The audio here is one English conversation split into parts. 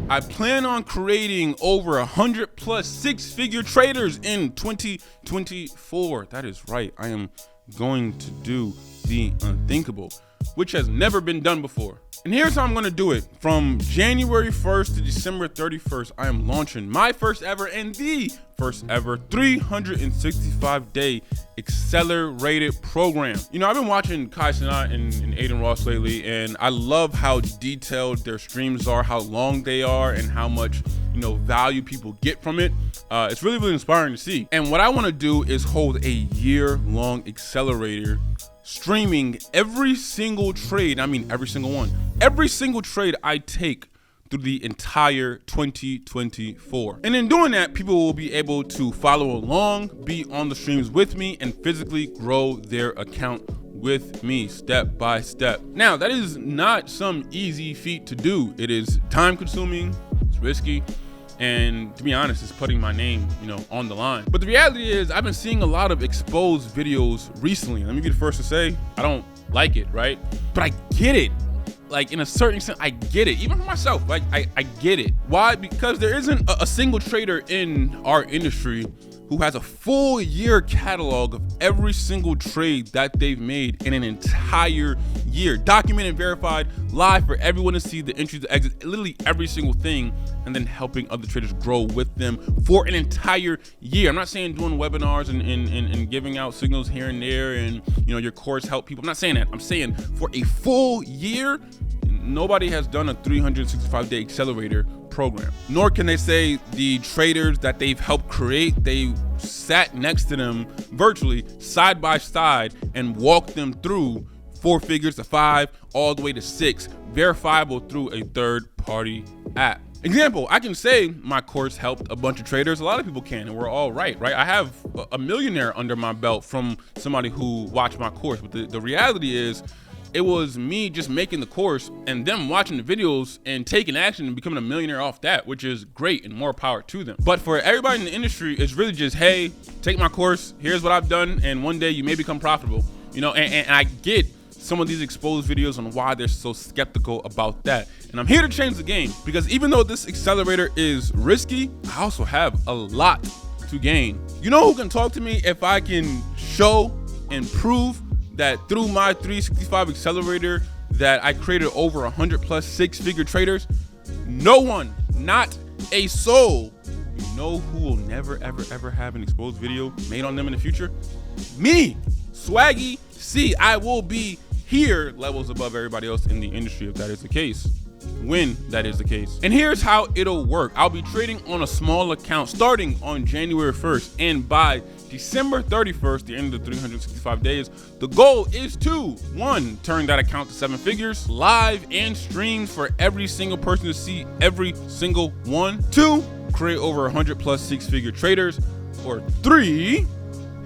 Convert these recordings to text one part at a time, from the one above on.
I plan on creating over 100 plus six-figure traders in 2024. That is right. I am going to do the unthinkable, which has never been done before. And here's how I'm gonna do it. From January 1st to December 31st, I am launching my first ever and the first ever 365-day accelerated program. You know, I've been watching Kai Cenat and Aiden Ross lately, and I love how detailed their streams are, how long they are, and how much, you know, value people get from it. It's really, really inspiring to see. And what I wanna do is hold a year-long accelerator streaming every single trade, I mean every single one, every single trade I take through the entire 2024. And in doing that, people will be able to follow along, be on the streams with me, and physically grow their account with me step by step. Now, that is not some easy feat to do. It is time consuming, it's risky, and to be honest, it's putting my name, you know, on the line. But the reality is, I've been seeing a lot of exposed videos recently. Let me be the first to say, I don't like it, right? But I get it. Like, in a certain extent, I get it. Even for myself, like, I get it. Why? Because there isn't a single trader in our industry who has a full year catalog of every single trade that they've made in an entire year, documented, verified, live for everyone to see, the entries, the exits, literally every single thing, and then helping other traders grow with them for an entire year. I'm not saying doing webinars and giving out signals here and there, and, you know, your course help people. I'm not saying that. I'm saying for a full year, nobody has done a 365-day accelerator program, nor can they say the traders that they've helped create, they sat next to them virtually side by side and walked them through 4 figures to 5 all the way to 6, verifiable through a third-party app. Example, I can say my course helped a bunch of traders. A lot of people can, and we're all right? I have a millionaire under my belt from somebody who watched my course, but the reality is, it was me just making the course and them watching the videos and taking action and becoming a millionaire off that, which is great and more power to them. But for everybody in the industry, it's really just, hey, take my course, here's what I've done, and one day you may become profitable. You know, and I get some of these exposed videos on why they're so skeptical about that. And I'm here to change the game, because even though this accelerator is risky, I also have a lot to gain. You know who can talk to me if I can show and prove that through my 365 accelerator that I created over 100 plus six-figure traders? No one, not a soul. You know who will never, ever have an exposed video made on them in the future? Me, Swaggy. See, I will be here levels above everybody else in the industry if that is the case, when that is the case. And here's how it'll work. I'll be trading on a small account starting on January 1st, and by December 31st, the end of the 365 days, the goal is to, 1, turn that account to 7 figures, live and streamed for every single person to see every single one. 2, create over 100 plus six-figure traders. Or 3,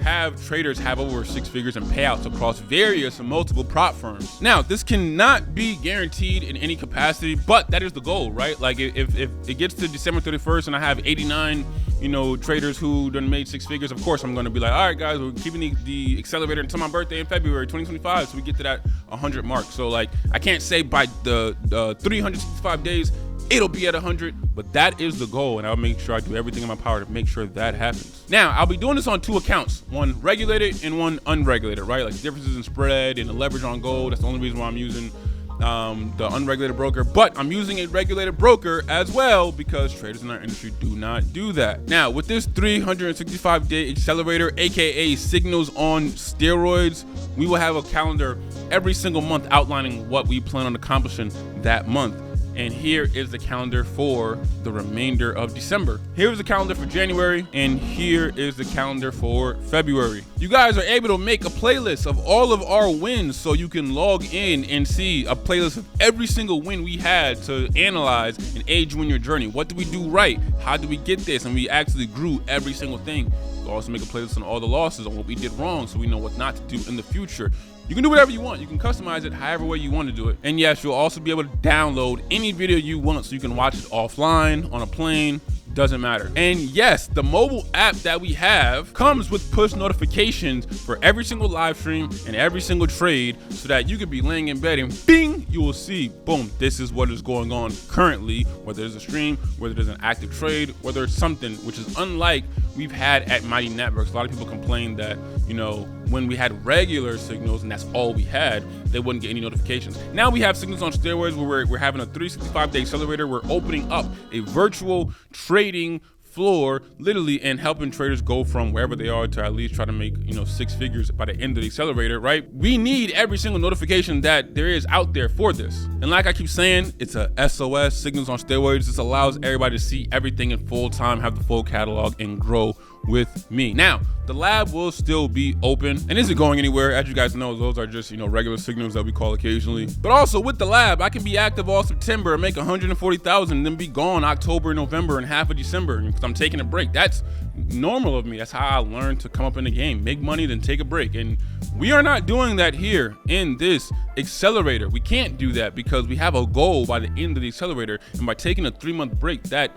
have traders have over 6 figures in payouts across various and multiple prop firms. Now, this cannot be guaranteed in any capacity, but that is the goal, right? Like, if it gets to December 31st and I have 89, you know, traders who done made 6 figures, of course I'm gonna be like, all right guys, we're keeping the accelerator until my birthday in February 2025, so we get to that 100 mark. So like, I can't say by the 365 days it'll be at 100, but that is the goal, and I'll make sure I do everything in my power to make sure that happens. Now, I'll be doing this on 2 accounts, one regulated and one unregulated, right? Like, the differences in spread and the leverage on gold, that's the only reason why I'm using the unregulated broker, but I'm using a regulated broker as well because traders in our industry do not do that. Now, with this 365-day accelerator, aka signals on steroids, we will have a calendar every single month outlining what we plan on accomplishing that month. And here is the calendar for the remainder of December. Here's the calendar for January, and here is the calendar for February. You guys are able to make a playlist of all of our wins, so you can log in and see a playlist of every single win we had to analyze and aid you in your journey. What did we do right? How did we get this? And we actually grew every single thing. We'll also make a playlist on all the losses, on what we did wrong, so we know what not to do in the future. You can do whatever you want. You can customize it however way you want to do it. And yes, you'll also be able to download any video you want, so you can watch it offline, on a plane, doesn't matter. And yes, the mobile app that we have comes with push notifications for every single live stream and every single trade, so that you could be laying in bed and bing, you will see, boom, this is what is going on currently, whether there's a stream, whether there's an active trade, whether it's something, which is unlike we've had at Mighty Networks. A lot of people complain that, you know, when we had regular signals and that's all we had, they wouldn't get any notifications. Now we have signals on steroids where we're having a 365-day accelerator. We're opening up a virtual trading floor, literally, and helping traders go from wherever they are to at least try to make, you know, 6 figures by the end of the accelerator, right? We need every single notification that there is out there for this. And like I keep saying, it's a SOS, signals on steroids. This allows everybody to see everything in full time, have the full catalog, and grow with me. Now, the lab will still be open and isn't going anywhere. As you guys know, those are just, you know, regular signals that we call occasionally. But also with the lab, I can be active all September and make 140,000, then be gone October, November, and half of December because I'm taking a break. That's normal of me. That's how I learned to come up in the game, make money, then take a break. And we are not doing that here in this accelerator. We can't do that because we have a goal by the end of the accelerator, and by taking a 3-month break, that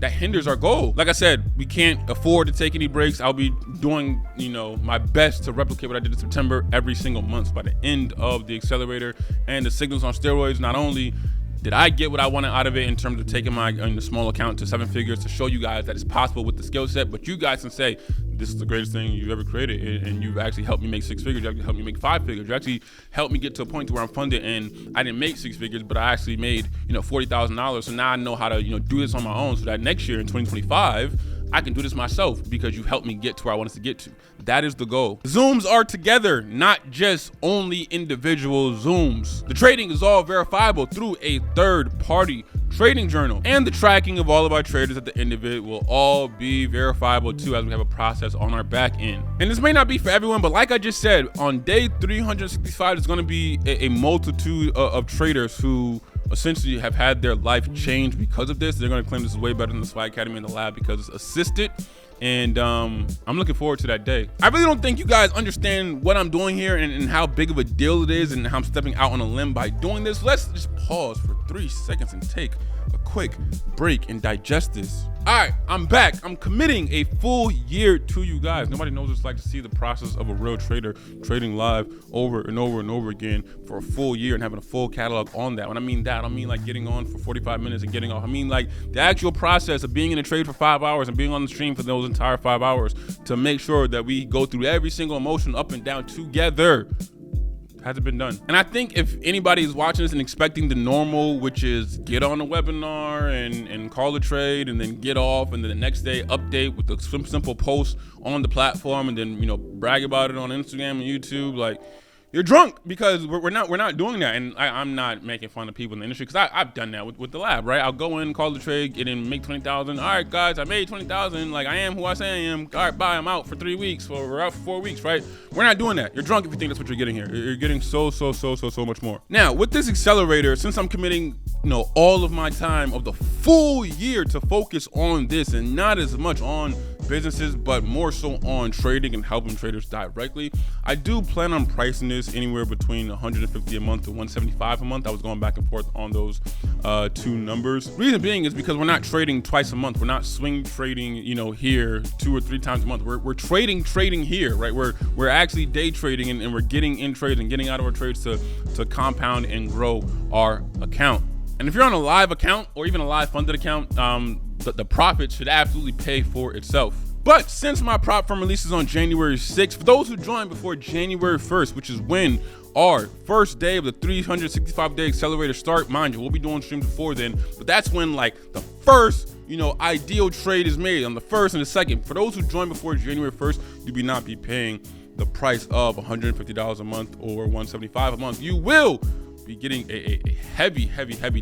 hinders our goal. Like I said, we can't afford to take any breaks. I'll be doing, you know, my best to replicate what I did in September every single month by the end of the accelerator and the signals on steroids. Not only did I get what I wanted out of it in terms of taking my small account to 7 figures to show you guys that it's possible with the skill set, but you guys can say, this is the greatest thing you've ever created, and you've actually helped me make 6 figures. You actually helped me make 5 figures. You actually helped me get to a point to where I'm funded, and I didn't make 6 figures, but I actually made, you know, $40,000. So now I know how to, you know, do this on my own, so that next year in 2025, I can do this myself because you helped me get to where I want us to get to. That is the goal. Zooms are together, not just only individual Zooms. The trading is all verifiable through a third-party trading journal, and the tracking of all of our traders at the end of it will all be verifiable too, as we have a process on our back end. And this may not be for everyone, but like I just said, on day 365, there's going to be a multitude of traders who essentially have had their life changed because of this. They're going to claim this is way better than the Swag Academy and the lab because it's assisted. And I'm looking forward to that day. I really don't think you guys understand what I'm doing here and how big of a deal it is and how I'm stepping out on a limb by doing this. Let's just pause for 3 seconds and take a quick break and digest this. All right, I'm back. I'm committing a full year to you guys. Nobody knows what it's like to see the process of a real trader trading live over and over and over again for a full year and having a full catalog on that. When I mean that, I don't mean like getting on for 45 minutes and getting off. I mean like the actual process of being in a trade for 5 hours and being on the stream for those entire 5 hours to make sure that we go through every single emotion up and down together. Hasn't been done. And I think if anybody is watching this and expecting the normal, which is get on a webinar and call a trade and then get off, and then the next day update with a simple post on the platform, and then, you know, brag about it on Instagram and YouTube, like, you're drunk, because we're not doing that. And I'm not making fun of people in the industry, because I've done that with the lab, right? I'll go in, call the trade, get in, make 20,000. All right, guys, I made 20,000. Like, I am who I say I am. All right, bye. I'm out for 3 weeks, or we're out for 4 weeks, right? We're not doing that. You're drunk if you think that's what you're getting here. You're getting so much more. Now, with this accelerator, since I'm committing, you know, all of my time of the full year to focus on this and not as much on businesses, but more so on trading and helping traders directly, I do plan on pricing this anywhere between $150 a month to $175 a month. I was going back and forth on those 2 numbers. Reason being is because we're not trading twice a month. We're not swing trading, you know, here 2 or 3 times a month. We're trading here, right? We're actually day trading, and we're getting in trades and getting out of our trades to compound and grow our account. And if you're on a live account or even a live funded account, the profit should absolutely pay for itself. But since my prop firm releases on January 6th, for those who join before January 1st, which is when our first day of the 365-day accelerator start, mind you, we'll be doing streams before then, but that's when like the first, you know, ideal trade is made on the 1st and the 2nd. For those who join before January 1st, you will not be paying the price of $150 a month or $175 a month. You will be getting a heavy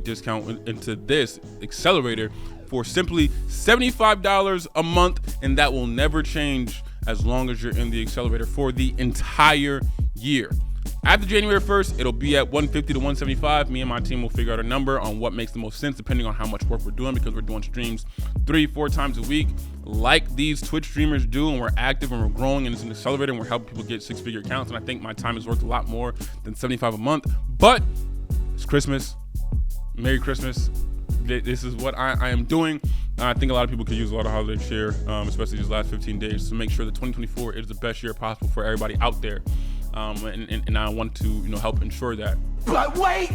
discount into this accelerator for simply $75 a month, and that will never change as long as you're in the accelerator for the entire year. After January 1st, it'll be at $150 to $175. Me and my team will figure out a number on what makes the most sense depending on how much work we're doing, because we're doing streams 3-4 times a week like these Twitch streamers do, and we're active and we're growing, and it's an accelerator, and we're helping people get 6-figure accounts. And I think my time is worth a lot more than $75 a month. But it's Christmas. Merry Christmas. This is what I am doing. I think a lot of people could use a lot of holiday cheer, especially these last 15 days, to make sure that 2024 is the best year possible for everybody out there. And I want to, help ensure that. But wait,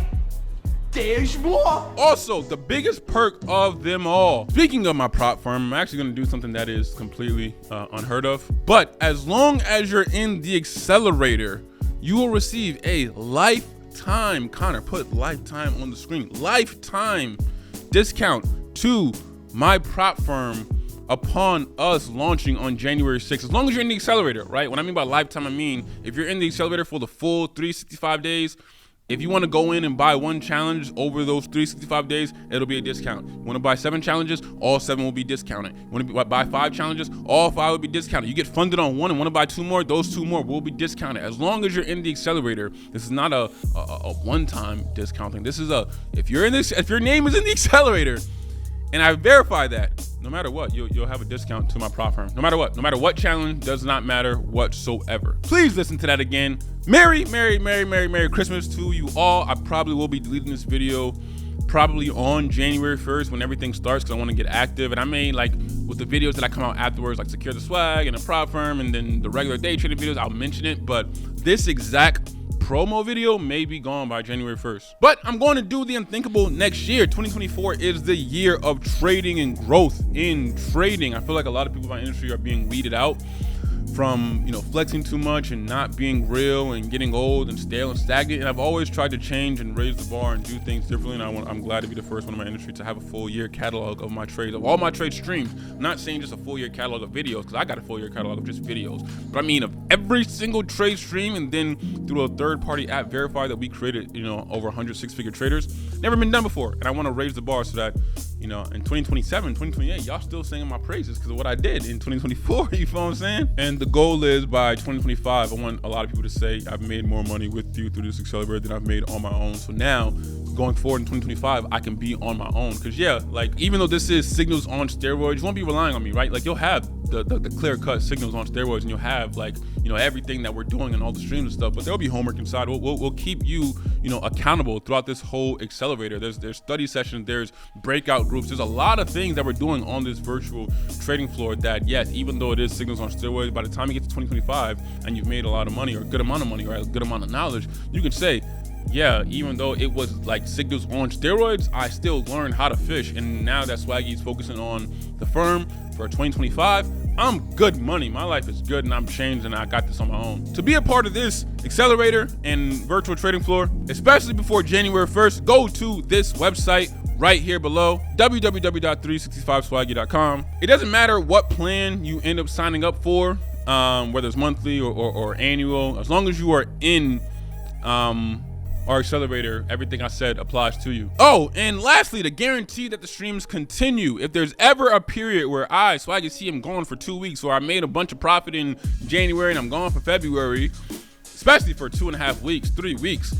there's more. Also, the biggest perk of them all. Speaking of my prop firm, I'm actually going to do something that is completely unheard of. But as long as you're in the accelerator, you will receive a lifetime, Connor, put lifetime on the screen, lifetime discount to my prop firm upon us launching on January 6th. As long as you're in the accelerator, right? When I mean by lifetime, I mean if you're in the accelerator for the full 365 days, if you want to go in and buy one challenge over those 365 days, it'll be a discount. You want to buy 7 challenges, all 7 will be discounted. You want to buy 5 challenges, all 5 will be discounted. You get funded on one and want to buy 2 more, those 2 more will be discounted. As long as you're in the accelerator, this is not a one-time discounting. This is if your name is in the accelerator, and I verify that, no matter what, you'll have a discount to my prop firm. No matter what challenge, does not matter whatsoever. Please listen to that again. Merry Christmas to you all. I probably will be deleting this video probably on January 1st when everything starts, because I want to get active. And I may, like, with the videos that I come out afterwards, like Secure the Swag and the prop firm and then the regular day trading videos, I'll mention it. But this exact promo video may be gone by January 1st. But I'm going to do the unthinkable next year. 2024 is the year of trading and growth in trading. I feel like a lot of people in my industry are being weeded out from flexing too much and not being real and getting old and stale and stagnant. And I've always tried to change and raise the bar and do things differently. And I'm glad to be the first one in my industry to have a full year catalog of my trades, of all my trade streams. I'm not saying just a full year catalog of videos, because I got a full year catalog of just videos, but I mean of every single trade stream, and then through a third-party app Verify that we created, over 100 6-figure traders. Never been done before, and I want to raise the bar so that in 2027, 2028, y'all still singing my praises because of what I did in 2024. You feel what I'm saying? And the goal is by 2025, I want a lot of people to say I've made more money with you through this accelerator than I've made on my own. So now, going forward in 2025, I can be on my own. Because even though this is signals on steroids, you won't be relying on me, right? Like, you'll have the clear-cut signals on steroids, and you'll have everything that we're doing and all the streams and stuff. But there'll be homework inside. We'll keep you accountable throughout this whole accelerator. There's study sessions, there's breakout groups. There's a lot of things that we're doing on this virtual trading floor that, yes, even though it is signals on steroids, by the time you get to 2025 and you've made a lot of money or a good amount of money or a good amount of knowledge, you can say, yeah, even though it was like signals on steroids, I still learned how to fish. And now that Swaggy is focusing on the firm for 2025, I'm good money. My life is good and I'm changed and I got this on my own. To be a part of this accelerator and virtual trading floor, especially before January 1st, go to this website right here below, www.365swaggy.com. It doesn't matter what plan you end up signing up for, whether it's monthly or annual, as long as you are in our accelerator, everything I said applies to you. Oh, and lastly, to guarantee that the streams continue, if there's ever a period where Swaggy see I'm gone for 2 weeks, or I made a bunch of profit in January and I'm gone for February, especially for 2.5 weeks, 3 weeks,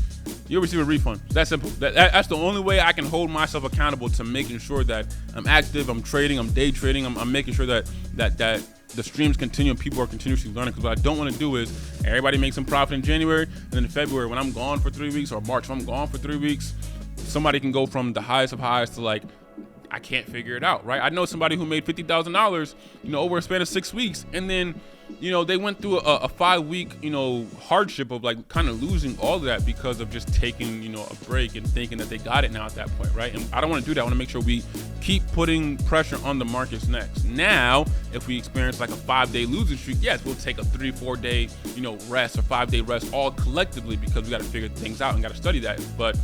you'll receive a refund. That's simple. That's the only way I can hold myself accountable to making sure that I'm active, I'm trading, I'm day trading, I'm making sure that the streams continue and people are continuously learning. Because what I don't want to do is everybody make some profit in January, and then in February when I'm gone for 3 weeks, or March when I'm gone for 3 weeks, somebody can go from the highest of highs to like, I can't figure it out, right? I know somebody who made $50,000, over a span of 6 weeks, and then they went through a 5-week hardship of like kind of losing all of that because of just taking a break and thinking that they got it now at that point, right? And I don't want to do that. I want to make sure we keep putting pressure on the markets next. Now, if we experience like a 5-day losing streak, yes, we'll take a 3-4 day rest or 5-day rest all collectively, because we got to figure things out and got to study that. But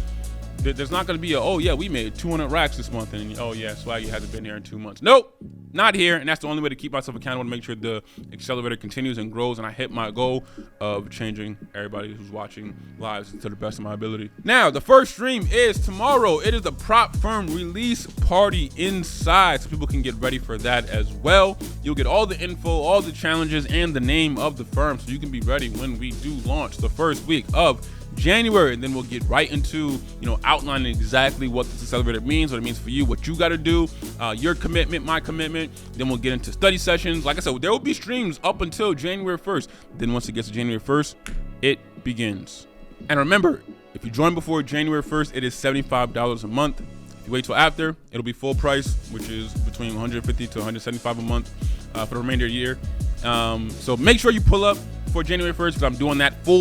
there's not going to be oh yeah, we made 200 racks this month, and oh yeah, Swaggy hasn't been here in 2 months. Nope, not here. And that's the only way to keep myself accountable, to make sure the accelerator continues and grows, and I hit my goal of changing everybody who's watching lives to the best of my ability. Now, the first stream is tomorrow. It is the prop firm release party inside, so people can get ready for that as well. You'll get all the info, all the challenges, and the name of the firm, so you can be ready when we do launch the first week of January. And then we'll get right into outlining exactly what this accelerator means, what it means for you, what you got to do, your commitment, my commitment. Then we'll get into study sessions. Like I said, there will be streams up until January 1st. Then once it gets to January 1st, it begins. And remember, if you join before January 1st, it is $75 a month. If you wait till after, it'll be full price, which is between between 150 to 175 a month for the remainder of the year. So make sure you pull up for January 1st because I'm doing that for